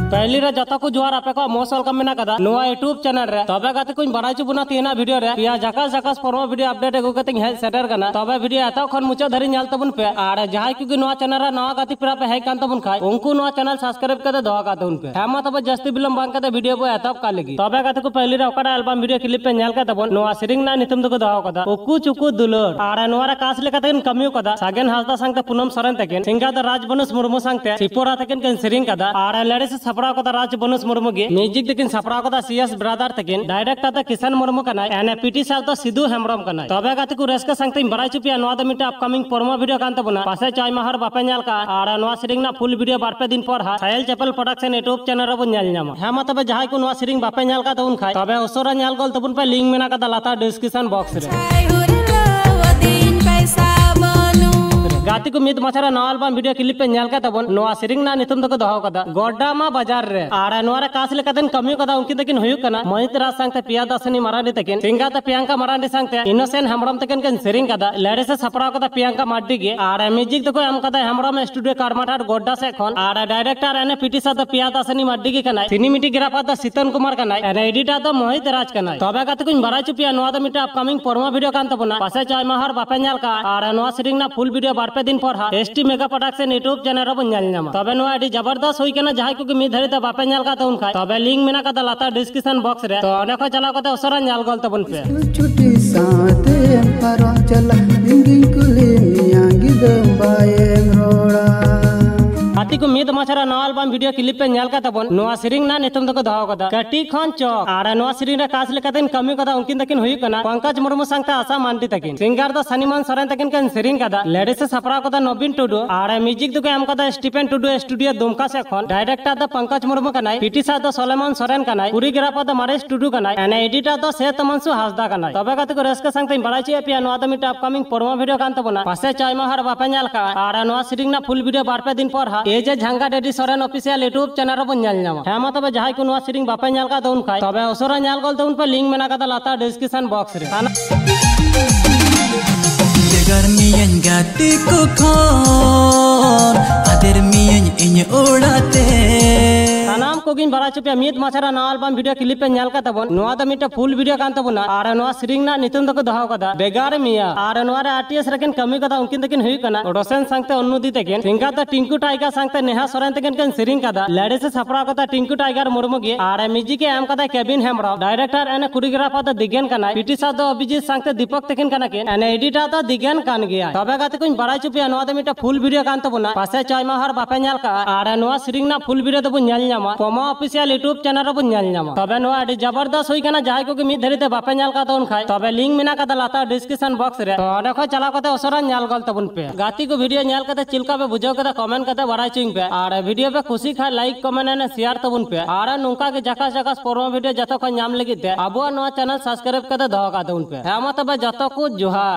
पहली रे जतो को जोहार आपे को मोस्ट वेलकम मेना कदा नोआ यूट्यूब चैनल रे तबे गाते कुछ बड़ाई चुबुना तीना वीडियो रे पिया जकास जकास परम वीडियो अपडेट अगु कते हे सेटर कना तबे वीडियो एतो खन मुचा धरि ᱧᱮᱞ तबुन पे आर जहाय क्योंकि नोआ चैनल रे नवा गाती पिरा पे हे कान तबुन खाय उनको नोआ चैनल सब्सक्राइब कते दोहा का तबुन पे हेमा तबे जस्ती बिलम बांग कते वीडियो बो एतो का लगी तबे गाते को पहली रे ओकड़ा एल्बम वीडियो क्लिप पे ᱧᱮल का तबुन नोआ सिरिंग ना नितम दको दोहा कदा उकु चुकु दुलर आर नोआ रे कास लेका तकिन कमियो कदा सागेन हासदा संगते पूनम सरन तकिन सिंगा द राज बनस मुर्मू संगते सिपोरा तकिन केन सिरिंग कदा आर लड़े से सपड़ा कदा राज बनस मुर्मू गे म्यूजिक तकिन सपड़ा कदा सीएस ब्रदर तकिन डायरेक्टर द किसान मुर्मू कनाय एने पीटी साल तो सिद्धू हेमब्रम कनाय तबे गाते को रेस्का संगते बराय चुपिया नोआ द मिटा अपकमिंग प्रोमो वीडियो कान तबुना पासे चाय महर बापे ᱧᱮल का आर नोआ सिरिंग ना फुल वीडियो बार पे दिन पर हा सायल चैपल प्रोडक्शन यूट्यूब चैनल रे बन ᱧᱮल ᱧᱟᱢᱟ हेमा तबे जहाय को नोआ सिरिंग बापे ᱧᱮल का तबुन खाय तबे उसरा ᱧᱮल गल तबुन पे लिंक मेना कदा लाता डिस्क्रिप्शन बॉक्स रे गाती को मिद मछरा नवा एल्बम वीडियो क्लिप पे ᱧᱮल का तबुन नोआ सिरिंग ना नितुम दको दोहा कदा गोड्डामा बाजार रे आर नोआ रे कास लेकतन कमियो कदा उनकी तकिन हुयु कना मोहित राज संगते पिया दासनी मरांडी तकिन सिंगा त प्रियंका मरांडी संगते इनोसेंट हेमब्रम तकिन केन सिरिंग कदा लेडे से सपड़ा कदा प्रियंका माड्डी गे आर म्यूजिक दको एम कदा हेमब्रम स्टूडियो कारमाटार गोड्डा से खन आर डायरेक्टर एने पीटी सा द पिया दासनी माड्डी गे कनाय सिनेमेटोग्राफर द सीतन कुमार कनाय एने एडिटर द मोहित राज कनाय तबे गाते कुन बराय चुपिया नोआ द मिटा अपकमिंग प्रोमो वीडियो कान तबुना पासे चाय महर बापे ᱧᱮल का आर नोआ सिरिंग ना फुल वीडियो बार पे दिन पर हा ST mega production YouTube channel रे बन ᱧᱮल ᱧᱟᱢᱟ तबे नोआ एडी जबरदस्त होई कना जहाय को मी धरि त बापे ᱧᱮल का तउन खाय तबे लिंक मेना कदा लाता डिस्क्रिप्शन बॉक्स रे तो ओने को चला कते उसरा ᱧᱮल गल तबुन पे छुट्टी साथे पारो चला इंगी कुली मिया गिदम बाए रोड़ा हाथी को मिद मछरा नवा एल्बम वीडियो क्लिप पे ᱧᱮल का तबुन नोआ सिरिंग ना नितुम दको दोहा कदा कटी खन चौक आर नोआ सिरिंग रे कास लेकतन कमी कदा उनकिन तकिन हुई कना पंकज मुर्मू संगते आशा मांडी तकिन सिंगर द सनीमान सरन तकिन केन सिरिंग कदा लेडे से सपड़ा कदा नवीन टुडू आर म्यूजिक दको एम कदा स्टीफन टुडू स्टूडियो दुमका से खन डायरेक्टर द पंकज मुर्मू कनाय पीटी सा द सोलेमान सरन कनाय कोरियोग्राफर द मारेश टुडू कनाय एने एडिटर द से तमनसु हासदा कनाय तबे गाते को रेस्का संगते बड़ाई चे पिया नोआ द मिटा अपकमिंग प्रोमो वीडियो कान तबुना पासे चाय महर बापे ᱧᱮल का आर नोआ सिरिंग ना फुल वीडियो बार पे दिन पर हा ए जे झंगा डेडी सोरेन ऑफिशियल यूट्यूब चैनल रे बन ᱧᱮल ᱧᱟᱢᱟ हेमा तबे जहाय को नोआ सिरिंग बापे ᱧᱮल का तउन खाय तबे उसरा ᱧᱮल गल तउन पे लिंक मेना कदा लाता डिस्क्रिप्शन बॉक्स रे Degar miyan gati ko khon ader miyan iñ orate नाम को गिन बड़ा चुपिया मित मछरा नवा एल्बम वीडियो क्लिप पे ᱧᱮल का तबुन नोआ द मिटा फुल वीडियो कान तबुना आर नोआ सिरिंग ना नितुम दको दोहा कदा बेगार मिया आर नोआ रे आरटीएस रकिन कमी कदा उनकिन तकिन हुई कना रोशन संगते अनुदी तकिन सिंगा द टिंकू टाइगर संगते नेहा सोरेन तकिन केन सिरिंग कदा लेडे से सपड़ा कदा टिंकू टाइगर मुर्मू गे आर म्यूजिक के एम कदा केबिन हेमब्रम डायरेक्टर एने कोरियोग्राफर द दिगेन कनाय पीटी सा द अभिजीत संगते दीपक तकिन कना केन एने एडिटर द दिगेन कान गया तबे गाते कुन बड़ाई चुपिया नोआ द मिटा फुल वीडियो कान तबुना पासे चाय महर बापे ᱧᱮल का आर नोआ सिरिंग ना फुल वीडियो दबु ᱧᱮल ᱧᱟᱢᱟ पोमा ऑफिशियल यूट्यूब चैनल रे बन ᱧᱮल ᱧᱟᱢᱟ तबे नोआ अडी जबरदस्त होई कना जहाय को मिद धरि ते बापे ᱧᱮल का तउन खाय तबे लिंक मेना कदा लाता डिस्क्रिप्शन बॉक्स रे तो ओने को चला कते उसरा ᱧᱮल गल तबुन पे गाती को वीडियो ᱧᱮल कते चिलका पे बुझाव कते कमेंट कते बड़ाई चुइंग पे आर वीडियो पे खुशी खाय लाइक कमेंट एने शेयर तबुन पे आर नुका के जकास जकास प्रोमो वीडियो जतो को ᱧᱟᱢ लगी ते अबुआ नोआ चैनल सब्सक्राइब कते दोहा का तउन पे हेमा तबे जतो को जोहार।